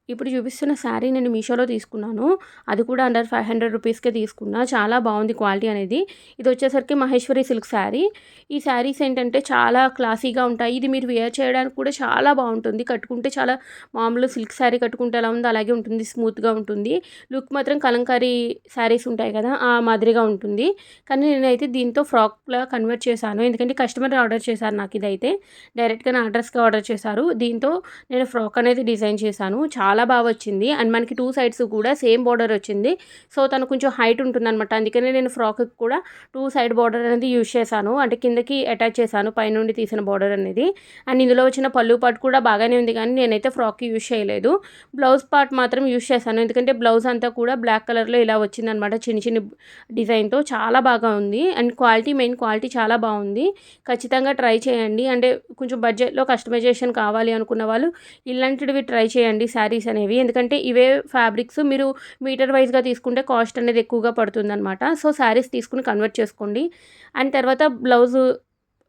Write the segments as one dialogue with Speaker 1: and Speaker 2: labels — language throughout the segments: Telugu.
Speaker 1: ఇప్పుడు చూపిస్తున్న శారీ నేను మీషోలో తీసుకున్నాను. అది కూడా అండర్ 500 రూపీస్‌కే తీసుకున్నా. చాలా బాగుంది క్వాలిటీ అనేది. ఇది వచ్చేసరికి మహేశ్వరి సిల్క్ శారీ. ఈ శారీస్ ఏంటంటే చాలా క్లాసీగా ఉంటాయి. ఇది మీరు వేర్ చేయడానికి కూడా చాలా బాగుంటుంది. కట్టుకుంటే చాలా మామూలు సిల్క్ శారీ కట్టుకుంటే ఎలా ఉందో అలాగే ఉంటుంది. స్మూత్‌గా ఉంటుంది. లుక్ మాత్రం కలంకారీ శారీస్ ఉంటాయి కదా! ఆ మాదిరిగా ఉంటుంది. కానీ నేనైతే దీంతో ఫ్రాక్‌లా కన్వర్ట్ చేశాను. ఎందుకంటే కస్టమర్ ఆర్డర్ చేశారు నాకు ఇదైతే. డైరెక్ట్‌గా నా అడ్రస్‌కి ఆర్డర్ చేశారు. దీంతో నేను ఫ్రాక్ అనేది డిజైన్ చేశాను. చాలా బాగా వచ్చింది. అండ్ మనకి 2 సైడ్స్ కూడా సేమ్ బోర్డర్ వచ్చింది. సో, తను కొంచెం హైట్ ఉంటుందనమాట. అందుకనే నేను ఫ్రాక్‌కి కూడా 2 సైడ్ బోర్డర్ అనేది యూజ్ చేశాను. అంటే కిందకి అటాచ్ చేశాను పైనుండి తీసిన బోర్డర్ అనేది. అండ్ ఇందులో వచ్చిన పళ్ళు పార్ట్ కూడా బాగానే ఉంది కానీ నేనైతే ఫ్రాక్‌కి యూజ్ చేయలేదు. బ్లౌజ్ పార్ట్ మాత్రం యూజ్ చేశాను. ఎందుకంటే బ్లౌజ్ అంతా కూడా బ్లాక్ కలర్‌లో ఇలా వచ్చిందనమాట. చిన్ని చిన్ని డిజైన్‌తో చాలా బాగా ఉంది. అండ్ మెయిన్ క్వాలిటీ చాలా బాగుంది. ఖచ్చితంగా ట్రై చేయండి. అంటే కొంచెం బడ్జెట్‌లో కస్టమైజేషన్ కావాలి అనుకున్న వాళ్ళు ఇలాంటివి ట్రై చేయండి శారీస్ అనేవి. ఎందుకంటే ఇవే ఫ్యాబ్రిక్స్ మీరు మీటర్ వైస్‌గా తీసుకుంటే కాస్ట్ అనేది ఎక్కువగా పడుతుందనమాట. సో, శారీస్ తీసుకొని కన్వర్ట్ చేసుకోండి. అండ్ తర్వాత బ్లౌజు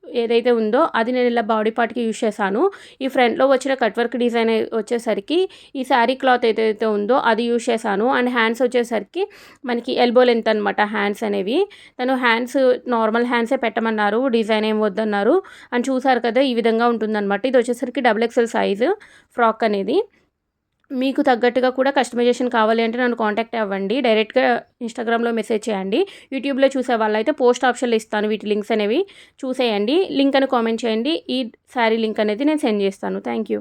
Speaker 1: ఏదైతే ఉందో అది నేను ఇలా బాడీ పార్ట్‌కి యూజ్ చేశాను. ఈ ఫ్రంట్‌లో వచ్చిన కట్ వర్క్ డిజైన్ వచ్చేసరికి ఈ శారీ క్లాత్ ఏదైతే ఉందో అది యూజ్ చేశాను. అండ్ హ్యాండ్స్ వచ్చేసరికి మనకి ఎల్బో లెంత్ అనమాట హ్యాండ్స్ అనేవి. తను హ్యాండ్స్ నార్మల్ హ్యాండ్సే పెట్టమన్నారు. డిజైన్ ఏం వద్దన్నారు. అండ్ చూసారు కదా! ఈ విధంగా ఉంటుందనమాట. ఇది వచ్చేసరికి డబుల్ ఎక్సెల్ సైజు ఫ్రాక్ అనేది. మీకు తగ్గట్టుగా కూడా కస్టమైజేషన్ కావాలి అంటే నన్ను కాంటాక్ట్ అవ్వండి. డైరెక్ట్‌గా ఇన్‌స్టాగ్రామ్‌లో మెసేజ్ చేయండి. యూట్యూబ్‌లో చూసే వాళ్ళైతే పోస్ట్ ఆప్షన్‌లో ఇస్తాను వీటి లింక్స్ అనేవి చూసేయండి. లింక్ అని కామెంట్ చేయండి. ఈ శారీ లింక్ అనేది నేను సెండ్ చేస్తాను. Thank you.